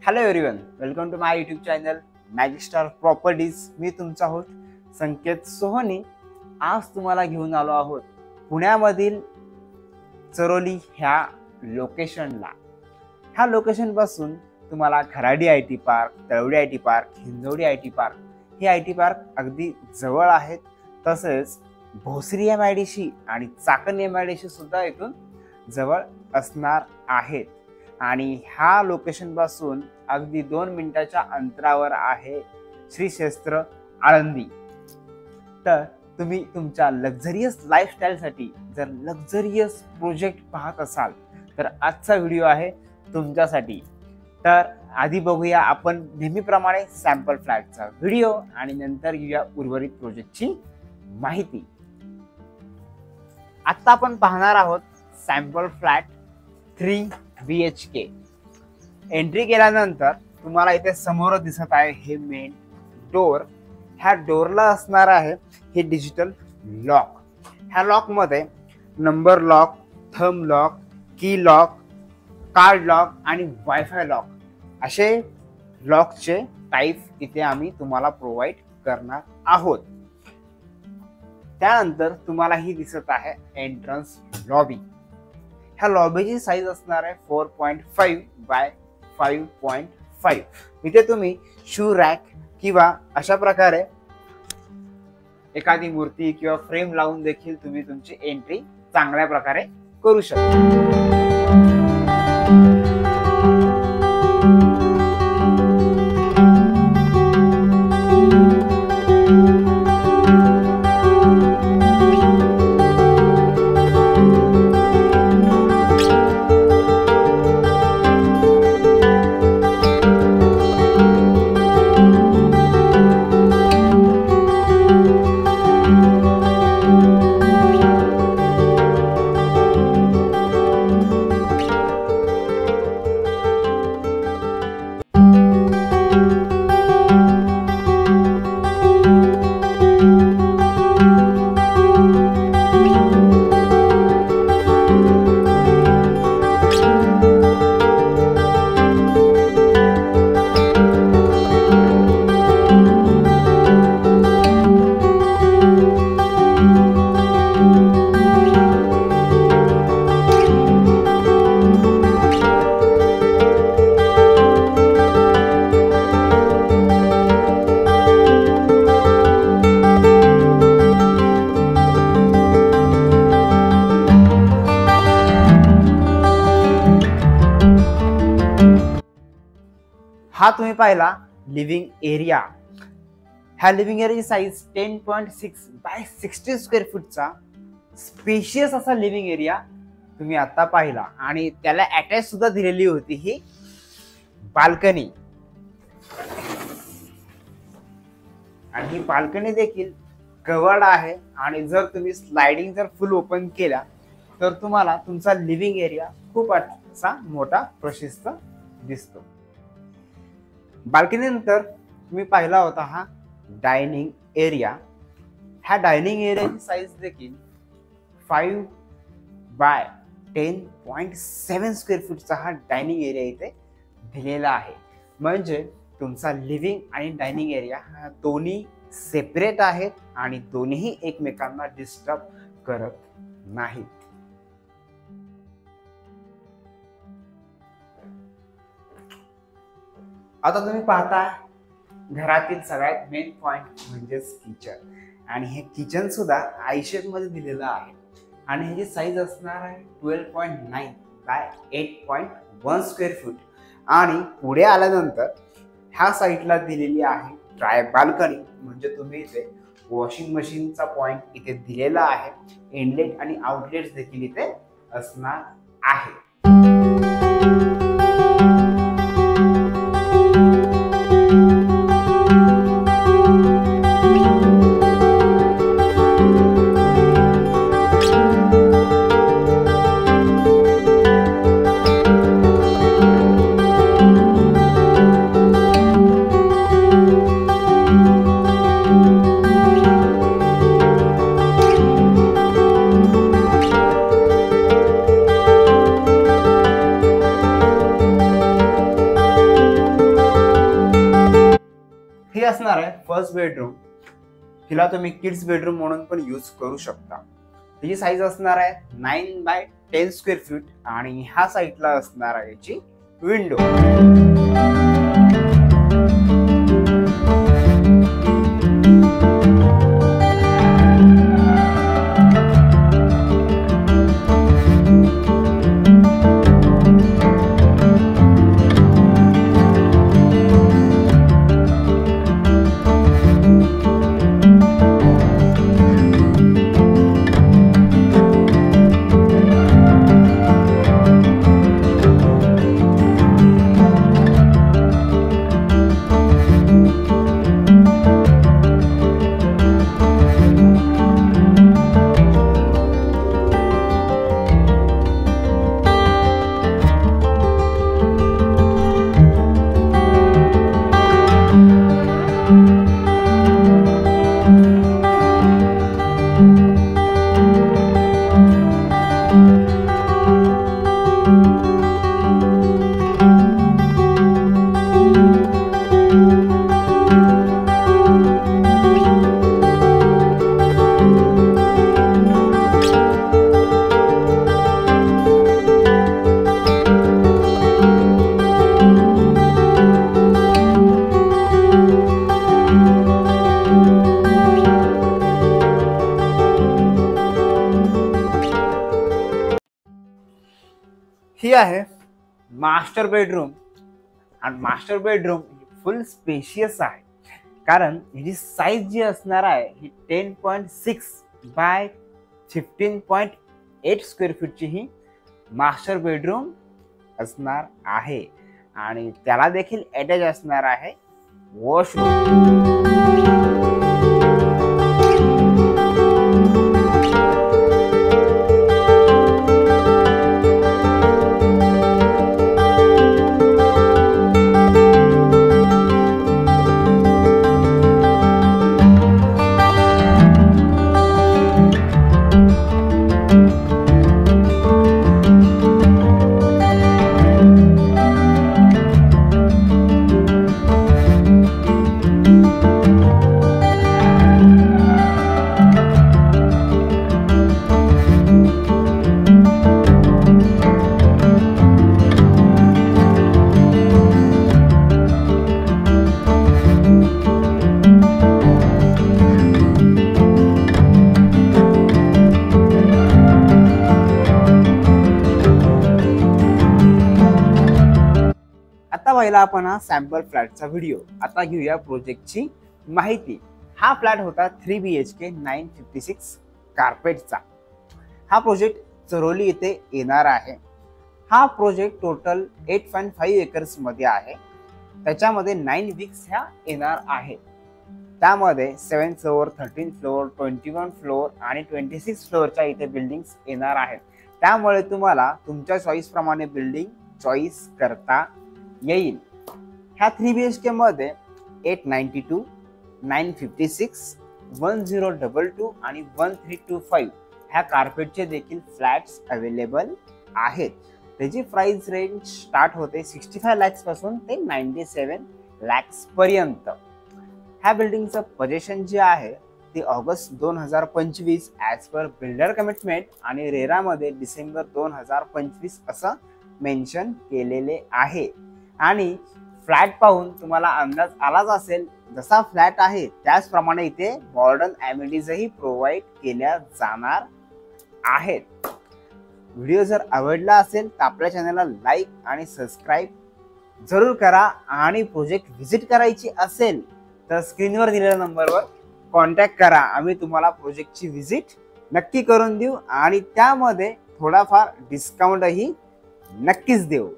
Hello everyone, welcome to my YouTube channel magic star properties. मी तुमचा host संकेत सोहनी. आज तुम्हाला घेऊन आलो आहोत पुण्यामधील चरोली ह्या लोकेशनला. ह्या लोकेशन पासून तुम्हाला Kharadi IT park, Talawade IT park, Hinjewadi IT park हे IT पार्क अगदी जवळ आहेत. तसेच भोसरी MIDC आणि चाकण MIDC सुद्धा इथून जवळ असणार आहेत. आणि ह्या लोकेशन पासून अगदी 2 मिनिटाच्या अंतरावर आहे श्री क्षेत्र आळंदी. तर तुम्ही तुमच्या लक्झरियस लाईफस्टाईलसाठी जर लक्झरियस प्रोजेक्ट पाहत असाल तर आजचा व्हिडिओ आहे तुमच्यासाठी. तर आधी बघूया आपण नेहमीप्रमाणे सॅम्पल फ्लॅटचा व्हिडिओ आणि नंतर घेऊया उर्वरित प्रोजेक्टची माहिती. आता आपण पाहणार आहोत सॅम्पल फ्लॅट 3 BHK. एंट्री केल्यानंतर तुम्हाला इथे समोर दिसत आहे हे मेन डोर. ह्या डोरला असणार आहे हे डिजिटल लॉक. ह्या लॉक मध्ये नंबर लॉक, थंब लॉक, की लॉक, कार्ड लॉक आणि वायफाय लॉक असे लॉकचे टाईप इथे आम्ही तुम्हाला प्रोव्हाइड करणार आहोत. त्यानंतर तुम्हाला ही दिसत आहे एंट्रन्स लॉबी. ह्या लॉबीची साईज असणार आहे 4.5 बाय 5.5. इथे तुम्ही शू रॅक किंवा अशा प्रकारे एखादी मूर्ती किंवा फ्रेम लावून देखील तुम्ही तुमची एंट्री चांगल्या प्रकारे करू शकता. हा तुम्ही पाहिला लिव्हिंग एरिया. ह्या लिव्हिंग एरियाची साईज 10.6 बाय 60 स्क्वेअर फूटचा स्पेशियस असा लिव्हिंग एरिया तुम्ही आता पाहिला. आणि त्याला अटॅच सुद्धा दिलेली होती ही बाल्कनी. आणि ही बाल्कनी देखील कवर्ड आहे. आणि जर तुम्ही स्लायडिंग जर फुल ओपन केला तर तुम्हाला तुमचा लिव्हिंग एरिया खूप असा मोठा प्रशस्त दिसतो. बाल्कनी नंतर तुम्ही पाहिला होता हा डायनिंग एरिया. ह्या डायनिंग एरियाची साईज देखील 5 बाय 10.7 स्क्वेअर फूटचा हा डायनिंग एरिया इथे दिलेला आहे. म्हणजे तुमचा लिव्हिंग आणि डायनिंग एरिया हा दोन्ही सेपरेट आहेत आणि दोन्ही एकमेकांना डिस्टर्ब करत नाहीत. आता तुम्ही पाहता घरातील सगळ्यात मेन पॉइंट म्हणजेच किचन. आणि हे किचन सुद्धा आय शेप मध्ये दिलेलं आहे. आणि ह्याची साईज असणार आहे 12.9 बाय 8.1 स्क्वेअर फूट. आणि पुढे आल्यानंतर ह्या साईडला दिलेली आहे ड्राय बाल्कनी. म्हणजे तुम्ही इथे वॉशिंग मशीनचा पॉइंट इथे दिलेला आहे. इनलेट आणि आउटलेट देखील इथे असणार आहे. असणार आहे फर्स्ट बेडरूम. हिला तुम्ही किड्स बेडरूम म्हणून पण यूज करू शकता. तिची साईज असणार आहे 9x10 स्क्वेअर फीट आणि ह्या साईडला असणार आहे याची विंडो. ही आहे मास्टर बेडरूम आणि मास्टर बेडरूम फुल स्पेशियस आहे, कारण हिची साईज जी असणार आहे ही 10.6x15.8 स्क्वेअर फीटची ही मास्टर बेडरूम असणार आहे आणि त्याला देखील अटॅच असणार आहे वॉशरूम. आता पहिला आपण हा सॅम्पल फ्लॅटचा व्हिडिओ. आता घेऊया प्रोजेक्टची माहिती. हा फ्लॅट होता 3 BHK 956 कार्पेटचा. हा प्रोजेक्ट चरोली येथे येणार आहे. हा प्रोजेक्ट टोटल 8.5 एकर्स मध्ये आहे. त्याच्यामध्ये 9 विंग्स ह्या येणार आहेत. त्यामध्ये 7 फ्लोअर, 13 फ्लोअर, 21 फ्लोअर आणि 26 फ्लोअरच्या इथे बिल्डिंग्स येणार आहेत. त्यामुळे तुम्हाला तुमच्या चॉईस प्रमाणे बिल्डिंग चॉईस करता येईल. ह्या 3 BHK मध्ये 892, 956, 1022 आणि 1325 ह्या कार्पेटचे देखील फ्लॅट्स अवेलेबल आहेत. त्याची प्राइस रेंज स्टार्ट होते 65 lakhs पासून ते 97 lakhs पर्यंत. ह्या बिल्डिंगचं पोझिशन जे आहे ते August 2025 as per builder commitment आणि रेरामध्ये डिसेंबर 2025 असं मेन्शन केलेले आहे. आणि फ्लॅट पाहून तुम्हाला अंदाज आलाच असेल, जसा फ्लॅट आहे त्याचप्रमाणे इथे मॉडर्न ॲम्युनिटीजही प्रोव्हाइड केल्या जाणार आहेत. व्हिडिओ जर आवडला असेल तर आपल्या चॅनलला लाईक आणि सबस्क्राईब जरूर करा आणि प्रोजेक्ट व्हिजिट करायची असेल तर स्क्रीनवर दिलेल्या नंबरवर कॉन्टॅक्ट करा. आम्ही तुम्हाला प्रोजेक्टची व्हिजिट नक्की करून देऊ आणि त्यामध्ये थोडाफार डिस्काउंटही नक्कीच देऊ.